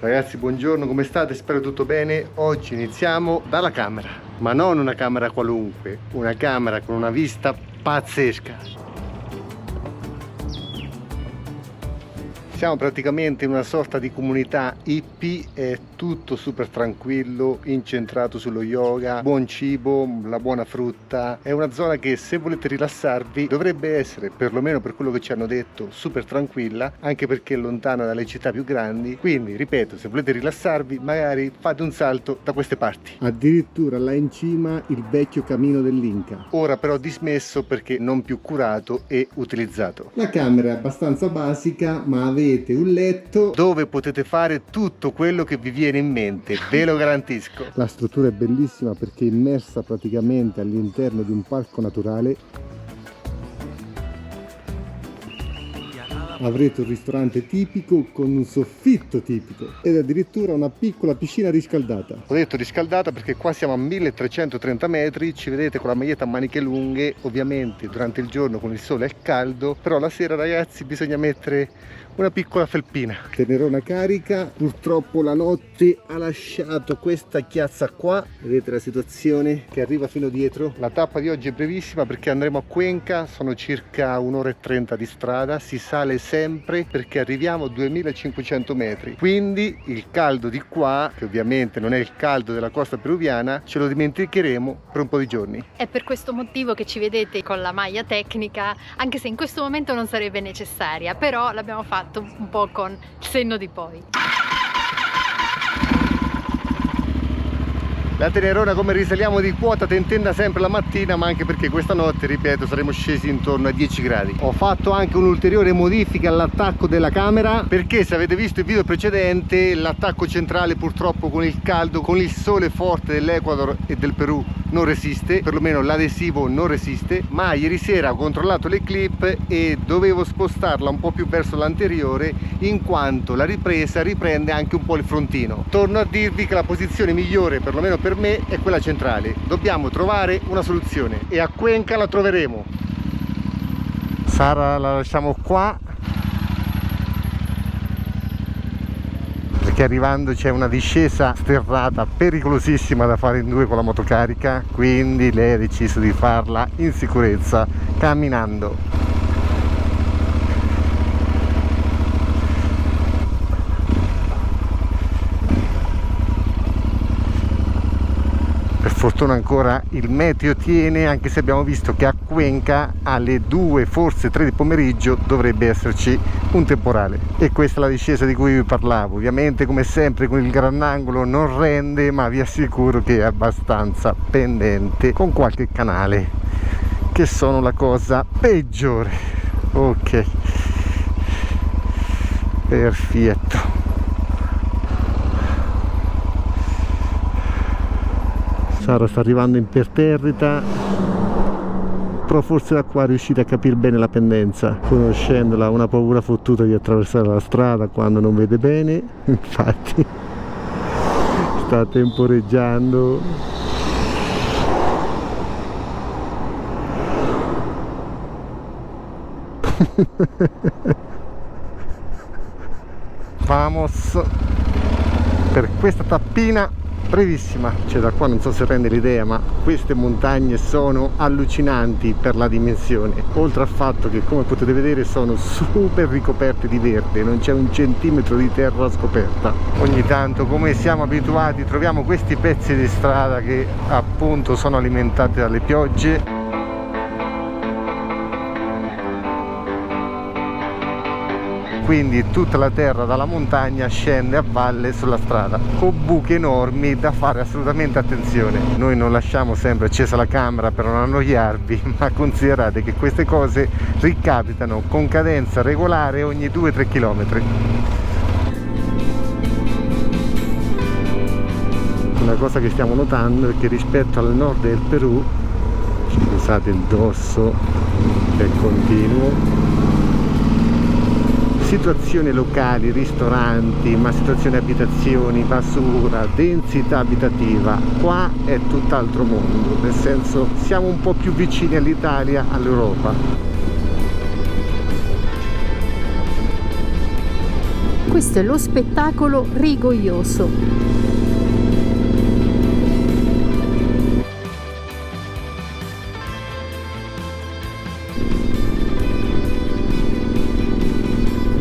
Ragazzi, buongiorno, come state? Spero tutto bene. Oggi iniziamo dalla camera, ma non una camera qualunque, una camera con una vista pazzesca. Siamo praticamente in una sorta di comunità hippie, è tutto super tranquillo, incentrato sullo yoga, buon cibo, la buona frutta. È una zona che, se volete rilassarvi, dovrebbe essere, perlomeno per quello che ci hanno detto, super tranquilla, anche perché è lontana dalle città più grandi. Quindi, ripeto, se volete rilassarvi, magari fate un salto da queste parti. Addirittura là in cima il vecchio camino dell'Inca. Ora però dismesso perché non più curato e utilizzato. La camera è abbastanza basica, ma avete un letto dove potete fare tutto quello che vi viene in mente, ve lo garantisco. La struttura è bellissima perché è immersa praticamente all'interno di un parco naturale. Avrete un ristorante tipico con un soffitto tipico ed addirittura una piccola piscina riscaldata. Ho detto riscaldata perché qua siamo a 1330 metri, ci vedete con la maglietta a maniche lunghe, ovviamente durante il giorno con il sole è caldo, però la sera, ragazzi, bisogna mettere una piccola felpina. Tenerona carica, purtroppo la notte ha lasciato questa chiazza qua, vedete la situazione che arriva fino dietro. La tappa di oggi è brevissima perché andremo a Cuenca, sono circa 1 ora e 30 di strada, si sale sempre perché arriviamo a 2500 metri, quindi il caldo di qua, che ovviamente non è il caldo della costa peruviana, ce lo dimenticheremo per un po' di giorni. È per questo motivo che ci vedete con la maglia tecnica, anche se in questo momento non sarebbe necessaria, però l'abbiamo fatto un po' con il senno di poi. La Tenerona, come risaliamo di quota, tentenda sempre la mattina, ma anche perché questa notte, ripeto, saremo scesi intorno a 10 gradi. Ho fatto anche un'ulteriore modifica all'attacco della camera, perché se avete visto il video precedente, l'attacco centrale purtroppo con il caldo, con il sole forte dell'Ecuador e del Perù non resiste, perlomeno l'adesivo non resiste, ma ieri sera ho controllato le clip e dovevo spostarla un po' più verso l'anteriore, in quanto la ripresa riprende anche un po' il frontino. Torno a dirvi che la posizione migliore, perlomeno per me, è quella centrale. Dobbiamo trovare una soluzione e a Cuenca la troveremo. Sara la lasciamo qua perché arrivando c'è una discesa sterrata pericolosissima da fare in due con la motocarica, quindi lei ha deciso di farla in sicurezza camminando. Per fortuna ancora il meteo tiene, anche se abbiamo visto che a Cuenca alle 2, forse 3 di pomeriggio dovrebbe esserci un temporale. E questa è la discesa di cui vi parlavo. Ovviamente, come sempre, con il grandangolo non rende, ma vi assicuro che è abbastanza pendente, con qualche canale, che sono la cosa peggiore. Ok, perfetto. Sara sta arrivando imperterrita, però forse da qua riuscite a capire bene la pendenza. Conoscendola, ha una paura fottuta di attraversare la strada quando non vede bene, infatti sta temporeggiando. Vamos per questa tappina brevissima. Cioè, da qua non so se rende l'idea, ma queste montagne sono allucinanti per la dimensione, oltre al fatto che, come potete vedere, sono super ricoperte di verde, non c'è un centimetro di terra scoperta. Ogni tanto, come siamo abituati, troviamo questi pezzi di strada che appunto sono alimentati dalle piogge. Quindi tutta la terra dalla montagna scende a valle sulla strada, con buche enormi da fare assolutamente attenzione. Noi non lasciamo sempre accesa la camera per non annoiarvi, ma considerate che queste cose ricapitano con cadenza regolare ogni 2-3 km. Una cosa che stiamo notando è che rispetto al nord del Perù, scusate il dosso è continuo, situazioni locali, ristoranti, ma situazioni abitazioni, basura, densità abitativa, qua è tutt'altro mondo, nel senso siamo un po' più vicini all'Italia, all'Europa. Questo è lo spettacolo Rigoglioso.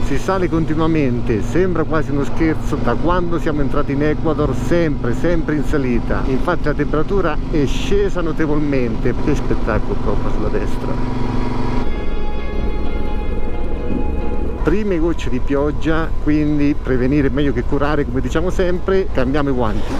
Si sale continuamente, sembra quasi uno scherzo, da quando siamo entrati in Ecuador sempre in salita. Infatti la temperatura è scesa notevolmente. Che spettacolo proprio sulla destra. Prime gocce di pioggia, quindi prevenire è meglio che curare, come diciamo sempre. Cambiamo i guanti.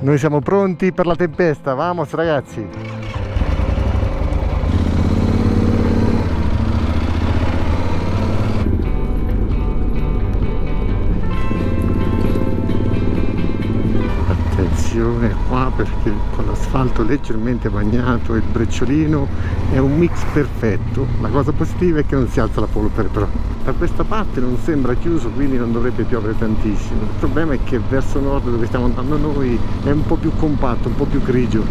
Noi siamo pronti per la tempesta, vamos ragazzi! Attenzione qua perché con l'asfalto leggermente bagnato e il brecciolino è un mix perfetto. La cosa positiva è che non si alza la polvere però. Da questa parte non sembra chiuso, quindi non dovrebbe piovere tantissimo. Il problema è che verso nord, dove stiamo andando noi, è un po' più compatto, un po' più grigio.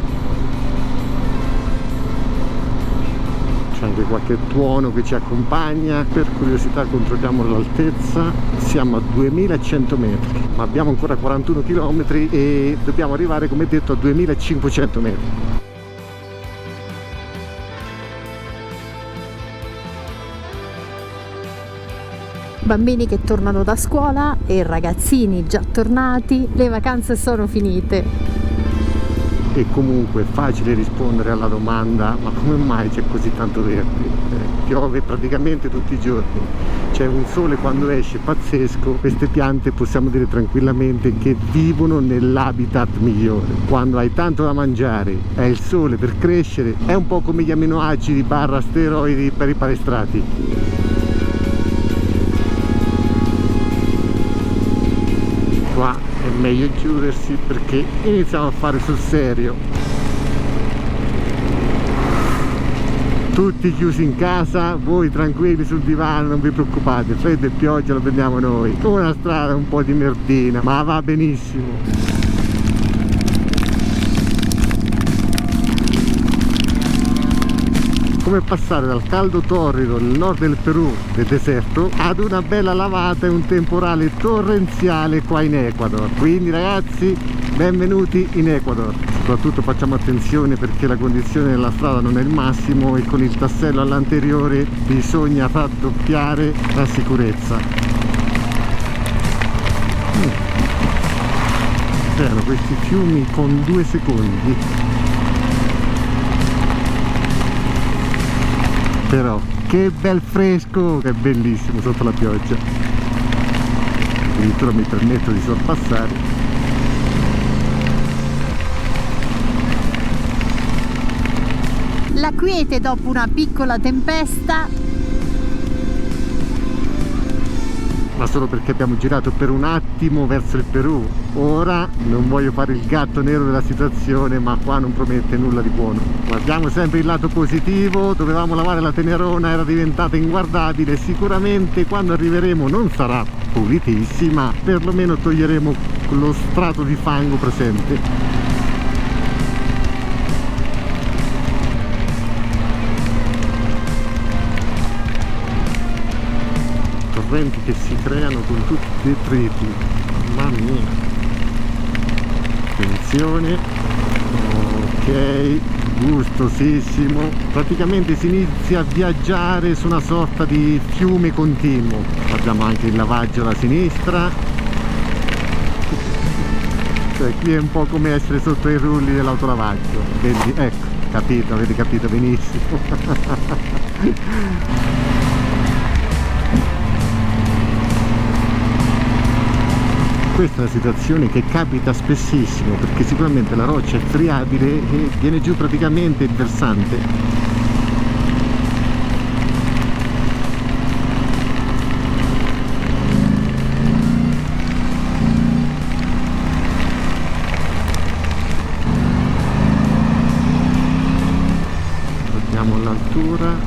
C'è anche qualche tuono che ci accompagna. Per curiosità controlliamo l'altezza. Siamo a 2100 metri, ma abbiamo ancora 41 km e dobbiamo arrivare, come detto, a 2500 metri. Bambini che tornano da scuola e ragazzini già tornati, le vacanze sono finite. E comunque è facile rispondere alla domanda: ma come mai c'è così tanto verde? Piove praticamente tutti i giorni, c'è un sole quando esce pazzesco. Queste piante possiamo dire tranquillamente che vivono nell'habitat migliore. Quando hai tanto da mangiare, hai il sole per crescere, è un po' come gli aminoacidi / steroidi per i palestrati. Qua è meglio chiudersi perché iniziamo a fare sul serio. Tutti chiusi in casa, voi tranquilli sul divano, non vi preoccupate, freddo e pioggia lo prendiamo noi. Una strada un po' di merdina, ma va benissimo. Come passare dal caldo torrido nel nord del Perù, del deserto, ad una bella lavata e un temporale torrenziale qua in Ecuador. Quindi ragazzi, benvenuti in Ecuador. Soprattutto facciamo attenzione perché la condizione della strada non è il massimo e con il tassello all'anteriore bisogna raddoppiare la sicurezza. C'erano questi fiumi con 2 secondi. Però che bel fresco, è bellissimo sotto la pioggia. Addirittura mi permetto di sorpassare. La quiete dopo una piccola tempesta. Ma solo perché abbiamo girato per un attimo verso il Perù. Ora non voglio fare il gatto nero della situazione, ma qua non promette nulla di buono. Guardiamo sempre il lato positivo. Dovevamo lavare la Tenerona, era diventata inguardabile. Sicuramente quando arriveremo non sarà pulitissima, perlomeno toglieremo lo strato di fango presente. Torrenti che si creano con tutti i detriti, mamma mia. Attenzione, ok, gustosissimo. Praticamente si inizia a viaggiare su una sorta di fiume continuo. Abbiamo anche il lavaggio alla sinistra, cioè qui è un po' come essere sotto i rulli dell'autolavaggio. Vedi, ecco, capito, avete capito benissimo. Questa è una situazione che capita spessissimo perché sicuramente la roccia è friabile e viene giù praticamente il versante. Torniamo all'altura,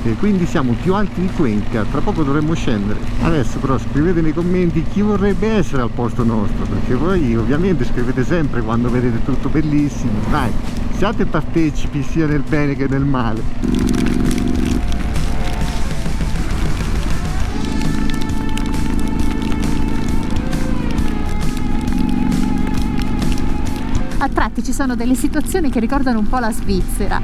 e quindi siamo più alti di Cuenca, tra poco dovremmo scendere. Adesso però scrivete nei commenti chi vorrebbe essere al posto nostro, perché voi ovviamente scrivete sempre quando vedete tutto bellissimo. Dai, siate partecipi sia nel bene che nel male. A tratti ci sono delle situazioni che ricordano un po' la Svizzera.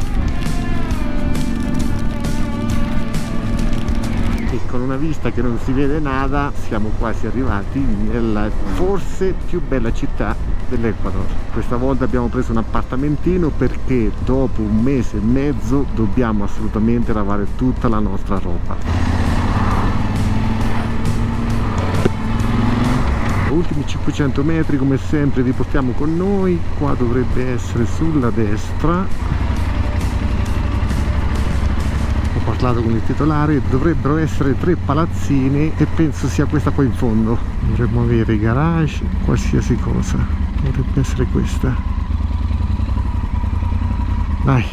E con una vista che non si vede nada siamo quasi arrivati nella forse più bella città dell'Ecuador. Questa volta abbiamo preso un appartamentino perché dopo un mese e mezzo dobbiamo assolutamente lavare tutta la nostra roba. Ultimi 500 metri come sempre vi portiamo con noi. Qua dovrebbe essere sulla destra. Ho parlato con il titolare, dovrebbero essere 3 palazzine e penso sia questa qua in fondo. Dovremmo avere garage, qualsiasi cosa. Dovrebbe essere questa. Dai,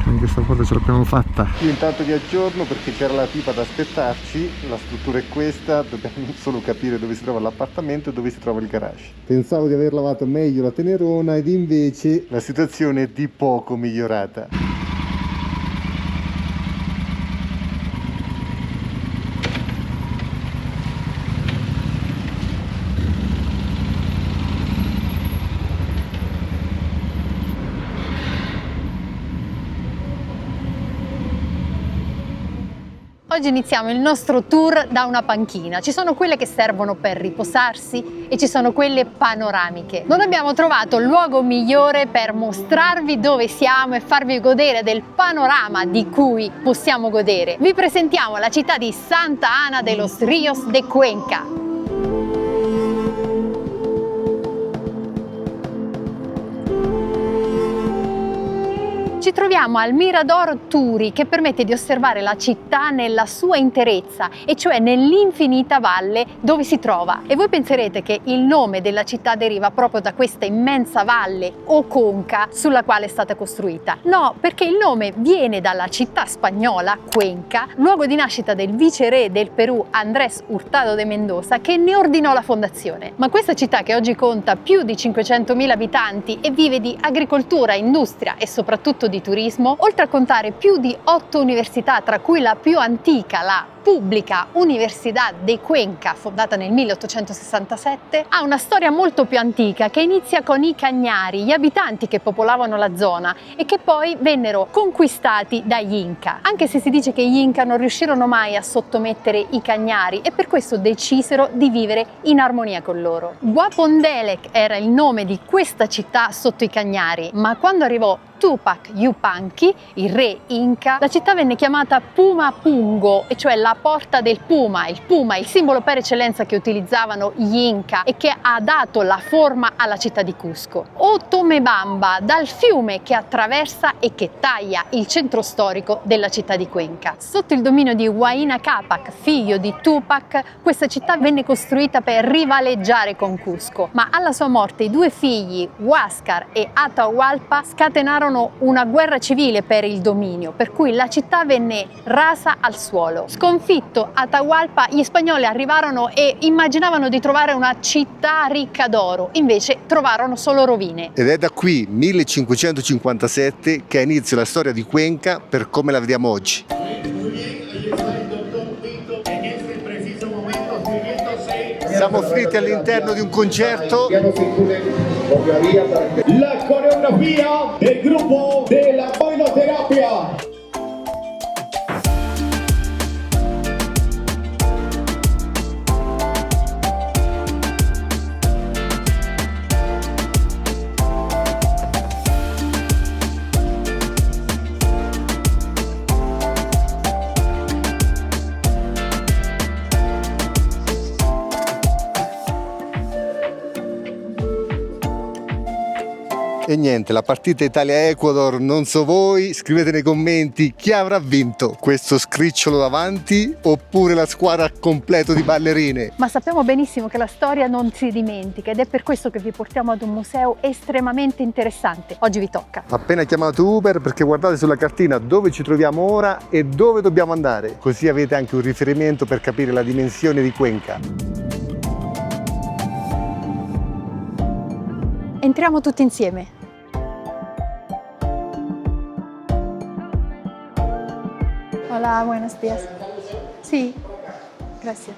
anche stavolta ce l'abbiamo fatta. Io intanto vi aggiorno perché c'era la tipa ad aspettarci. La struttura è questa, dobbiamo solo capire dove si trova l'appartamento e dove si trova il garage. Pensavo di aver lavato meglio la tenerona ed invece la situazione è di poco migliorata. Oggi iniziamo il nostro tour da una panchina. Ci sono quelle che servono per riposarsi e ci sono quelle panoramiche. Non abbiamo trovato il luogo migliore per mostrarvi dove siamo e farvi godere del panorama di cui possiamo godere. Vi presentiamo la città di Santa Ana de los Ríos de Cuenca. Ci troviamo al Mirador Turi, che permette di osservare la città nella sua interezza, e cioè nell'infinita valle dove si trova. E voi penserete che il nome della città deriva proprio da questa immensa valle o conca sulla quale è stata costruita. No, perché il nome viene dalla città spagnola Cuenca, luogo di nascita del viceré del Perù Andrés Hurtado de Mendoza, che ne ordinò la fondazione. Ma questa città, che oggi conta più di 500.000 abitanti e vive di agricoltura, industria e soprattutto di turismo, oltre a contare più di 8 università, tra cui la più antica, la pubblica Universidad de Cuenca, fondata nel 1867, ha una storia molto più antica che inizia con i Cagnari, gli abitanti che popolavano la zona e che poi vennero conquistati dagli Inca. Anche se si dice che gli Inca non riuscirono mai a sottomettere i Cagnari e per questo decisero di vivere in armonia con loro. Guapondelec era il nome di questa città sotto i Cagnari, ma quando arrivò Tupac Yupanqui, il re Inca, la città venne chiamata Pumapungo, e cioè la porta del puma, il simbolo per eccellenza che utilizzavano gli Inca e che ha dato la forma alla città di Cusco. Otomebamba, dal fiume che attraversa e che taglia il centro storico della città di Cuenca. Sotto il dominio di Huayna Capac, figlio di Tupac, questa città venne costruita per rivaleggiare con Cusco, ma alla sua morte i 2 figli, Huáscar e Atahualpa, scatenarono una guerra civile per il dominio, per cui la città venne rasa al suolo. Sconfitto Atahualpa, gli spagnoli arrivarono e immaginavano di trovare una città ricca d'oro, invece trovarono solo rovine. Ed è da qui, 1557, che ha inizio la storia di Cuenca per come la vediamo oggi. Siamo finiti all'interno di un concerto. La coreografia del gruppo della Boinoterapia. E niente, la partita Italia-Ecuador, non so voi, scrivete nei commenti chi avrà vinto, questo scricciolo davanti oppure la squadra al completo di ballerine. Ma sappiamo benissimo che la storia non si dimentica ed è per questo che vi portiamo ad un museo estremamente interessante. Oggi vi tocca. Appena chiamato Uber perché guardate sulla cartina dove ci troviamo ora e dove dobbiamo andare, così avete anche un riferimento per capire la dimensione di Cuenca. Entriamo tutti insieme. Hola, buenos días. Sí, gracias.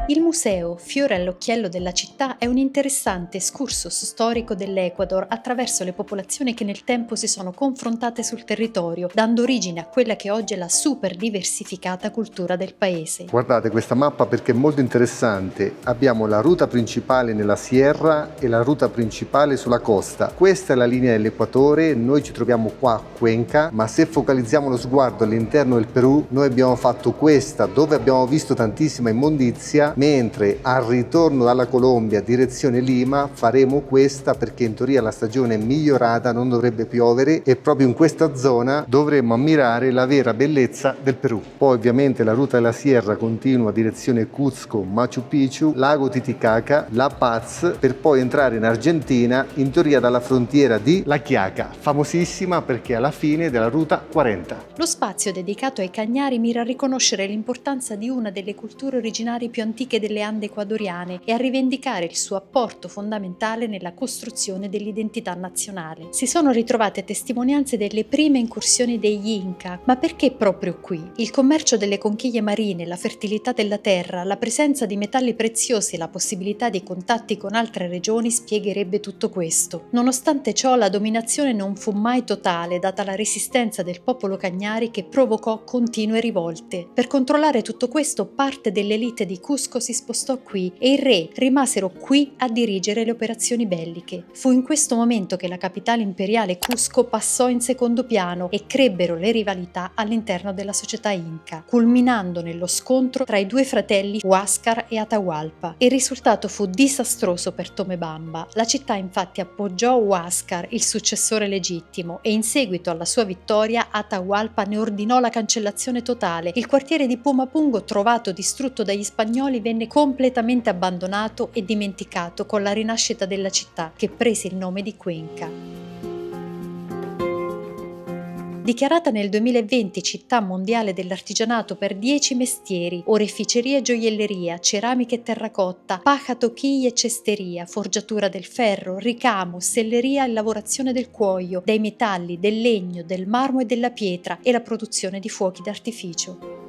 Il museo, fiore all'occhiello della città, è un interessante excursus storico dell'Ecuador attraverso le popolazioni che nel tempo si sono confrontate sul territorio, dando origine a quella che oggi è la super diversificata cultura del paese. Guardate questa mappa perché è molto interessante. Abbiamo la ruta principale nella Sierra e la ruta principale sulla costa. Questa è la linea dell'equatore, noi ci troviamo qua a Cuenca, ma se focalizziamo lo sguardo all'interno del Perù, noi abbiamo fatto questa dove abbiamo visto tantissima immondizia, mentre al ritorno dalla Colombia direzione Lima faremo questa perché in teoria la stagione è migliorata, non dovrebbe piovere e proprio in questa zona dovremo ammirare la vera bellezza del Perù. Poi ovviamente la ruta della Sierra continua direzione Cuzco, Machu Picchu, Lago Titicaca, La Paz per poi entrare in Argentina in teoria dalla frontiera di La Quiaca, famosissima perché è alla fine della ruta 40. Lo spazio dedicato ai cagnari mira a riconoscere l'importanza di una delle culture originarie più antiche delle Ande ecuadoriane e a rivendicare il suo apporto fondamentale nella costruzione dell'identità nazionale. Si sono ritrovate testimonianze delle prime incursioni degli Inca, ma perché proprio qui? Il commercio delle conchiglie marine, la fertilità della terra, la presenza di metalli preziosi e la possibilità di contatti con altre regioni spiegherebbe tutto questo. Nonostante ciò, la dominazione non fu mai totale, data la resistenza del popolo cagnari che provocò continue rivolte. Per controllare tutto questo, parte dell'elite di Cusco si spostò qui e i re rimasero qui a dirigere le operazioni belliche. Fu in questo momento che la capitale imperiale Cusco passò in secondo piano e crebbero le rivalità all'interno della società inca, culminando nello scontro tra i due fratelli Huáscar e Atahualpa. Il risultato fu disastroso per Tomebamba. La città infatti appoggiò Huáscar, il successore legittimo, e in seguito alla sua vittoria Atahualpa ne ordinò la cancellazione totale. Il quartiere di Pumapungo, trovato distrutto dagli spagnoli, venne completamente abbandonato e dimenticato con la rinascita della città, che prese il nome di Cuenca. Dichiarata nel 2020 città mondiale dell'artigianato per 10 mestieri, oreficeria e gioielleria, ceramica e terracotta, paja, tocchiglia e cesteria, forgiatura del ferro, ricamo, selleria e lavorazione del cuoio, dei metalli, del legno, del marmo e della pietra e la produzione di fuochi d'artificio.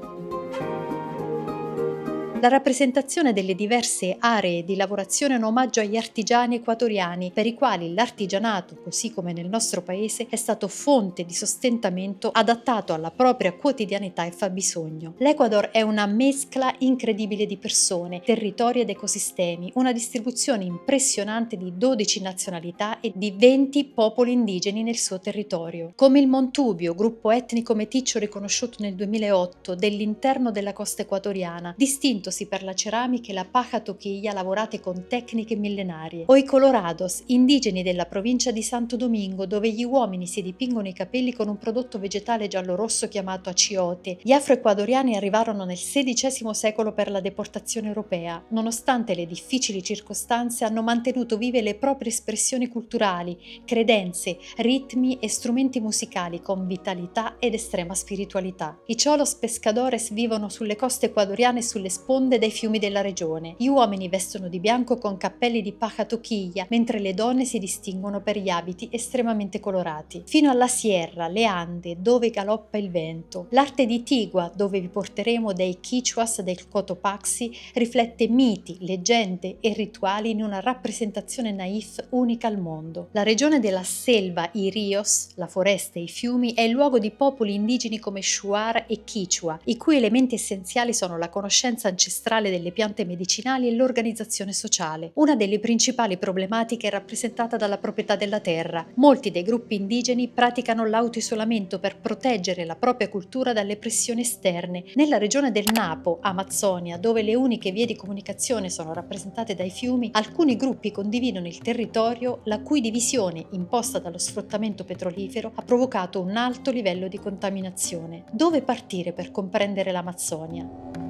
La rappresentazione delle diverse aree di lavorazione è un omaggio agli artigiani equatoriani, per i quali l'artigianato, così come nel nostro paese, è stato fonte di sostentamento adattato alla propria quotidianità e fabbisogno. L'Ecuador è una mescla incredibile di persone, territori ed ecosistemi, una distribuzione impressionante di 12 nazionalità e di 20 popoli indigeni nel suo territorio. Come il Montubio, gruppo etnico meticcio riconosciuto nel 2008 dell'interno della costa equatoriana, distinto per la ceramica e la paja toquilla lavorate con tecniche millenarie, o i Colorados, indigeni della provincia di Santo Domingo, dove gli uomini si dipingono i capelli con un prodotto vegetale giallo-rosso chiamato aciote. Gli afroecuadoriani arrivarono nel XVI secolo per la deportazione europea. Nonostante le difficili circostanze, hanno mantenuto vive le proprie espressioni culturali, credenze, ritmi e strumenti musicali con vitalità ed estrema spiritualità. I cholos pescadores vivono sulle coste ecuadoriane e sulle sponde dei fiumi della regione. Gli uomini vestono di bianco con cappelli di paja toquilla, mentre le donne si distinguono per gli abiti estremamente colorati. Fino alla Sierra, le Ande, dove galoppa il vento. L'arte di Tigua, dove vi porteremo dei quichuas del Cotopaxi, riflette miti, leggende e rituali in una rappresentazione naif unica al mondo. La regione della selva, i rios, la foresta e i fiumi, è il luogo di popoli indigeni come Shuar e Quichua, i cui elementi essenziali sono la conoscenza ancestrale ancestrale delle piante medicinali e l'organizzazione sociale. Una delle principali problematiche è rappresentata dalla proprietà della terra. Molti dei gruppi indigeni praticano l'autoisolamento per proteggere la propria cultura dalle pressioni esterne. Nella regione del Napo, Amazzonia, dove le uniche vie di comunicazione sono rappresentate dai fiumi, alcuni gruppi condividono il territorio, la cui divisione, imposta dallo sfruttamento petrolifero, ha provocato un alto livello di contaminazione. Dove partire per comprendere l'Amazzonia?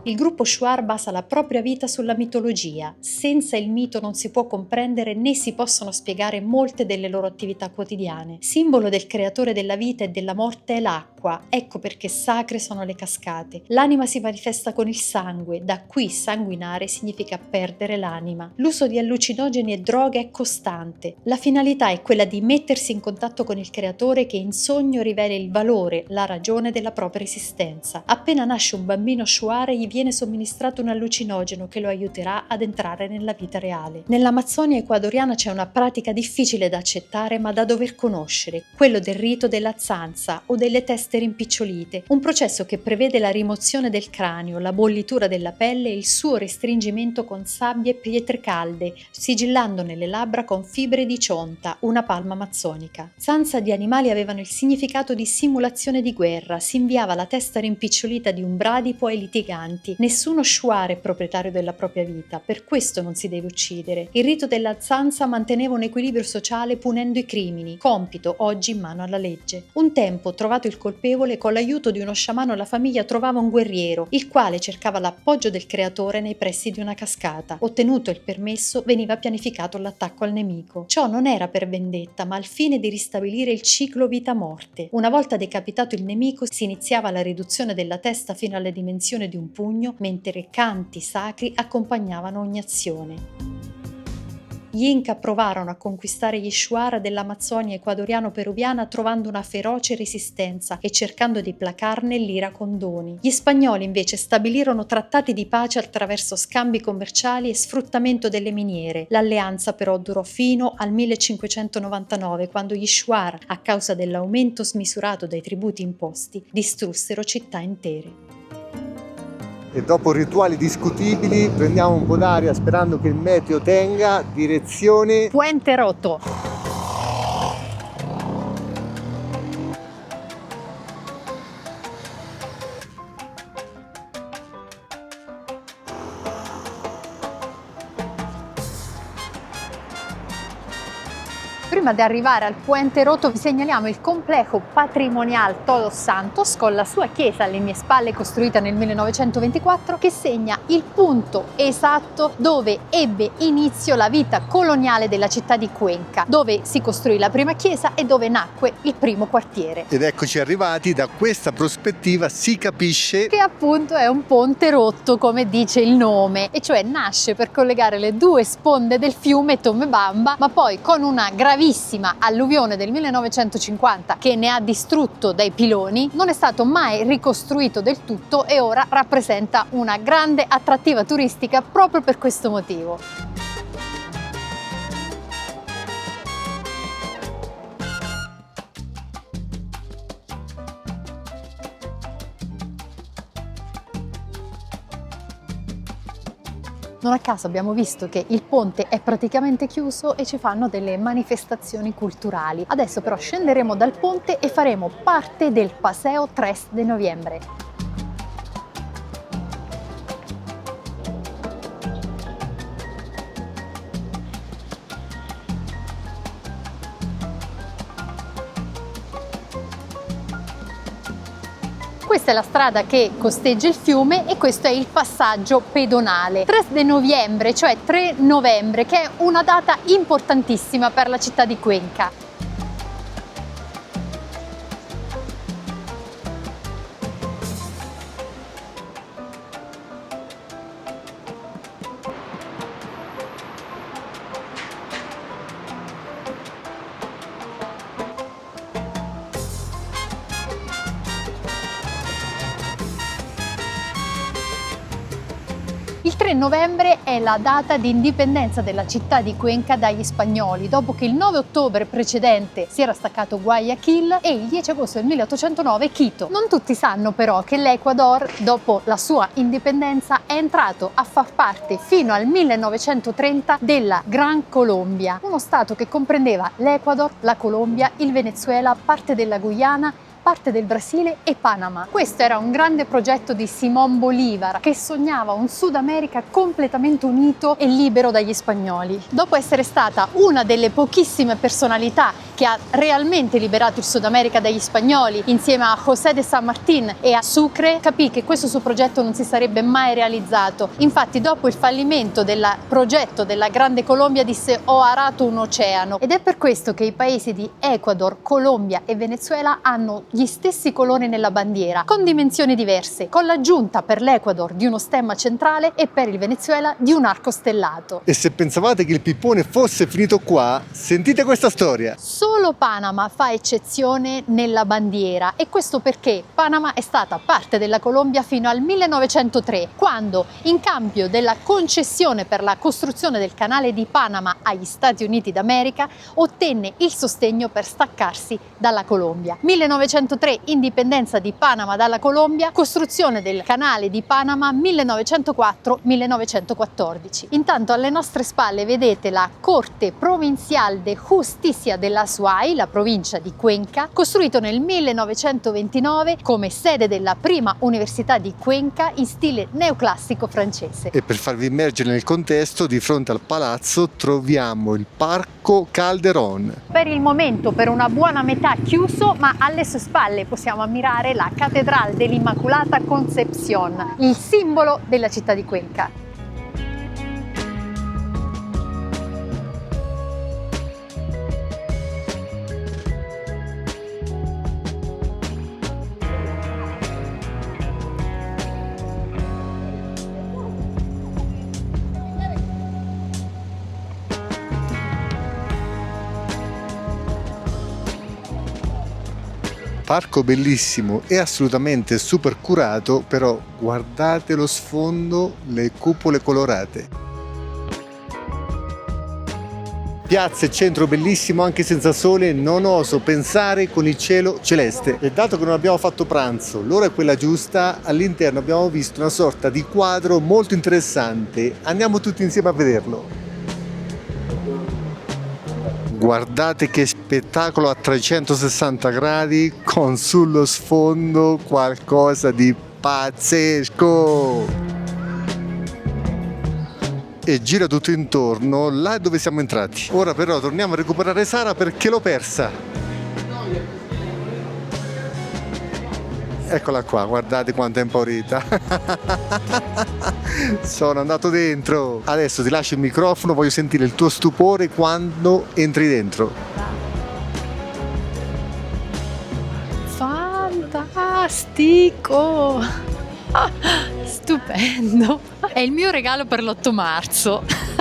Il gruppo Shuar basa la propria vita sulla mitologia. Senza il mito non si può comprendere né si possono spiegare molte delle loro attività quotidiane. Simbolo del creatore della vita e della morte è l'acqua, ecco perché sacre sono le cascate. L'anima si manifesta con il sangue, da qui sanguinare significa perdere l'anima. L'uso di allucinogeni e droghe è costante. La finalità è quella di mettersi in contatto con il creatore che in sogno rivela il valore, la ragione della propria esistenza. Appena nasce un bambino Shuar gli viene somministrato un allucinogeno che lo aiuterà ad entrare nella vita reale. Nell'Amazzonia ecuadoriana c'è una pratica difficile da accettare ma da dover conoscere, quello del rito della zanza o delle teste rimpicciolite, un processo che prevede la rimozione del cranio, la bollitura della pelle e il suo restringimento con sabbia e pietre calde, sigillandone le labbra con fibre di cionta, una palma amazzonica. Zanza di animali avevano il significato di simulazione di guerra, si inviava la testa rimpicciolita di un bradipo ai litiganti. Nessuno Shuar è proprietario della propria vita, per questo non si deve uccidere. Il rito della zanza manteneva un equilibrio sociale punendo i crimini, compito oggi in mano alla legge. Un tempo, trovato il colpevole, con l'aiuto di uno sciamano la famiglia trovava un guerriero, il quale cercava l'appoggio del creatore nei pressi di una cascata. Ottenuto il permesso, veniva pianificato l'attacco al nemico. Ciò non era per vendetta, ma al fine di ristabilire il ciclo vita-morte. Una volta decapitato il nemico, si iniziava la riduzione della testa fino alla dimensione di un pugno, mentre canti sacri accompagnavano ogni azione. Gli Inca provarono a conquistare gli Shuar dell'Amazzonia ecuadoriano-peruviana trovando una feroce resistenza e cercando di placarne l'ira con doni. Gli spagnoli invece stabilirono trattati di pace attraverso scambi commerciali e sfruttamento delle miniere. L'alleanza però durò fino al 1599, quando gli Shuar, a causa dell'aumento smisurato dei tributi imposti, distrussero città intere. E dopo rituali discutibili prendiamo un po' d'aria sperando che il meteo tenga, direzione Puente Roto. Prima di arrivare al Puente Roto vi segnaliamo il complejo patrimonial Todos Santos con la sua chiesa alle mie spalle costruita nel 1924 che segna il punto esatto dove ebbe inizio la vita coloniale della città di Cuenca, dove si costruì la prima chiesa e dove nacque il primo quartiere. ed eccoci arrivati. Da questa prospettiva si capisce Che appunto è un ponte rotto come dice il nome, e cioè nasce per collegare le due sponde del fiume Tomebamba, ma poi con una gravissima alluvione del 1950 che ne ha distrutto dai piloni non è stato mai ricostruito del tutto e ora rappresenta una grande attrattiva turistica proprio per questo motivo. Non a caso abbiamo visto che il ponte è praticamente chiuso e ci fanno delle manifestazioni culturali. Adesso però scenderemo dal ponte e faremo parte del Paseo 3 de Noviembre. Questa è la strada che costeggia il fiume e questo è il passaggio pedonale. 3 de Noviembre, cioè 3 novembre, che è una data importantissima per la città di Cuenca. Il 3 novembre è la data di indipendenza della città di Cuenca dagli spagnoli, dopo che il 9 ottobre precedente si era staccato Guayaquil e il 10 agosto del 1809 Quito. Non tutti sanno però che l'Ecuador, dopo la sua indipendenza, è entrato a far parte fino al 1930 della Gran Colombia, uno stato che comprendeva l'Ecuador, la Colombia, il Venezuela, parte della Guyana, parte del Brasile e Panama. Questo era un grande progetto di Simón Bolívar che sognava un Sud America completamente unito e libero dagli spagnoli. Dopo essere stata una delle pochissime personalità che ha realmente liberato il Sud America dagli spagnoli, insieme a José de San Martín e a Sucre, capì che questo suo progetto non si sarebbe mai realizzato. Infatti, dopo il fallimento del progetto della Grande Colombia, disse: ho arato un oceano. Ed è per questo che i paesi di Ecuador, Colombia e Venezuela hanno gli stessi colori nella bandiera, con dimensioni diverse, con l'aggiunta per l'Ecuador di uno stemma centrale e per il Venezuela di un arco stellato. E se pensavate che il pippone fosse finito qua, sentite questa storia. Solo Panama fa eccezione nella bandiera, e questo perché Panama è stata parte della Colombia fino al 1903, quando, in cambio della concessione per la costruzione del canale di Panama agli Stati Uniti d'America, ottenne il sostegno per staccarsi dalla Colombia. 1903 indipendenza di Panama dalla Colombia, costruzione del canale di Panama 1904-1914. Intanto alle nostre spalle vedete la Corte Provincial de Justicia de la Suay, la provincia di Cuenca, costruito nel 1929 come sede della prima università di Cuenca in stile neoclassico francese. E per farvi immergere nel contesto, di fronte al palazzo troviamo il Parco Calderón. Per il momento per una buona metà chiuso, ma alle sue spalle possiamo ammirare la Catedral dell'Immaculata Concepción, il simbolo della città di Cuenca. Parco bellissimo e assolutamente super curato, però guardate lo sfondo, le cupole colorate. Piazza e centro bellissimo anche senza sole, non oso pensare con il cielo celeste. E dato che non abbiamo fatto pranzo, l'ora è quella giusta, all'interno abbiamo visto una sorta di quadro molto interessante. Andiamo tutti insieme a vederlo. Guardate che spettacolo a 360 gradi con sullo sfondo qualcosa di pazzesco! E gira tutto intorno là dove siamo entrati. Ora però torniamo a recuperare Sara perché l'ho persa. Eccola qua, guardate quanto è impaurita. Sono andato dentro. Adesso ti lascio il microfono, voglio sentire il tuo stupore quando entri dentro. Fantastico! Stupendo! È il mio regalo per l'8 marzo.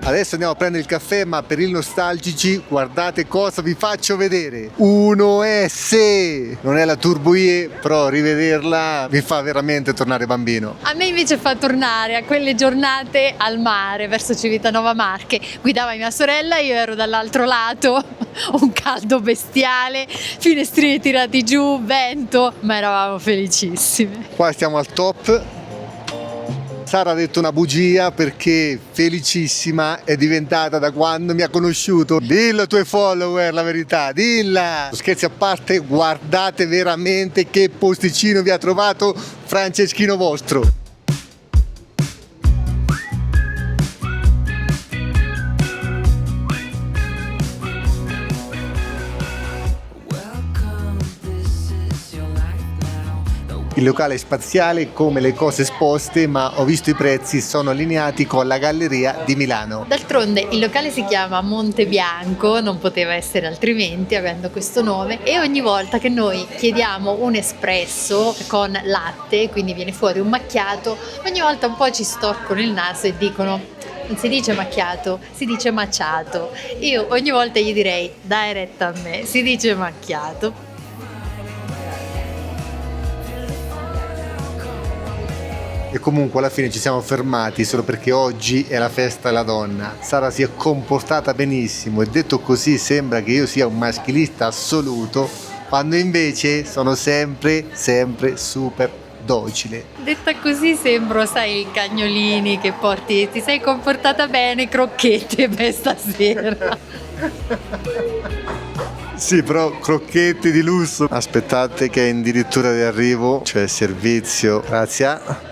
Adesso andiamo a prendere il caffè, ma per i nostalgici guardate cosa vi faccio vedere. 1S! Non è la Turbo IE, però rivederla mi fa veramente tornare bambino. A me invece fa tornare a quelle giornate al mare verso Civitanova Marche. Guidava mia sorella, io ero dall'altro lato, un caldo bestiale, finestrini tirati giù, vento, ma eravamo felicissime. Qua stiamo al top. Sara ha detto una bugia perché felicissima è diventata da quando mi ha conosciuto. Dillo ai tuoi follower la verità, dilla! Scherzi a parte, guardate veramente che posticino vi ha trovato Franceschino vostro. Il locale è spaziale come le cose esposte, ma ho visto i prezzi sono allineati con la Galleria di Milano. D'altronde il locale si chiama Monte Bianco, non poteva essere altrimenti avendo questo nome, e ogni volta che noi chiediamo un espresso con latte, quindi viene fuori un macchiato, ogni volta un po' ci storcono il naso e dicono: non si dice macchiato, si dice macciato. Io ogni volta gli direi: dai retta a me, si dice macchiato. E comunque alla fine ci siamo fermati solo perché oggi è la festa della donna. Sara si è comportata benissimo e detto così sembra che io sia un maschilista assoluto, quando invece sono sempre super docile. Detta così sembro, sai, i cagnolini che porti, ti sei comportata bene, crocchette per stasera. Sì, però crocchetti di lusso. Aspettate che è addirittura di arrivo, cioè servizio. Grazie.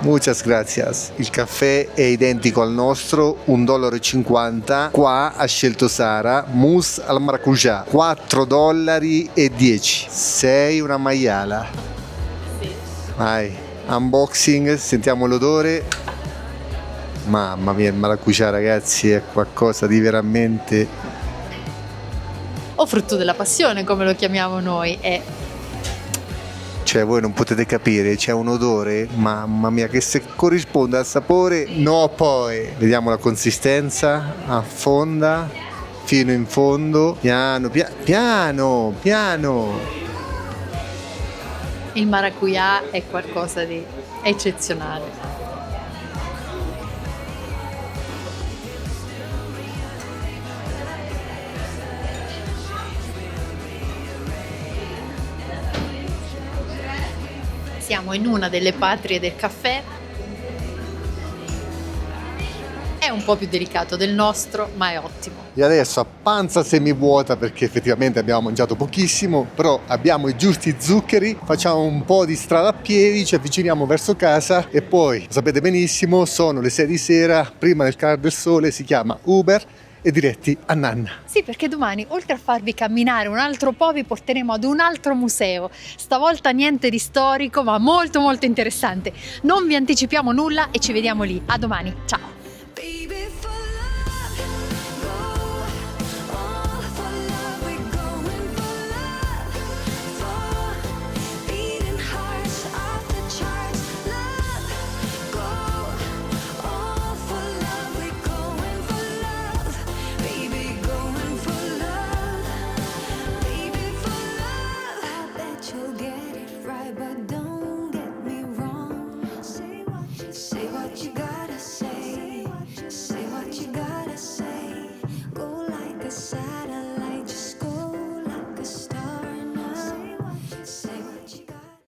Muchas gracias. Il caffè è identico al nostro, $1,50. Qua ha scelto Sara mousse al maracujá, $4,10. Sei una maiala. Sì. Vai, unboxing, sentiamo l'odore. Mamma mia, il maracujá, ragazzi, è qualcosa di veramente... O frutto della passione, come lo chiamiamo noi, è... Cioè voi non potete capire, c'è un odore, mamma mia, che se corrisponde al sapore, no poi. Vediamo la consistenza, affonda fino in fondo, piano. Il maracujá è qualcosa di eccezionale. Siamo in una delle patrie del caffè. È un po' più delicato del nostro, ma è ottimo. E adesso a panza semivuota, perché effettivamente abbiamo mangiato pochissimo, però abbiamo i giusti zuccheri, facciamo un po' di strada a piedi, ci avviciniamo verso casa e poi, lo sapete benissimo, sono le 6 di sera, prima del calar del sole, si chiama Uber e diretti a Nanna. Sì, perché domani, oltre a farvi camminare un altro po', vi porteremo ad un altro museo. Stavolta niente di storico, ma molto interessante. Non vi anticipiamo nulla e ci vediamo lì. A domani, ciao!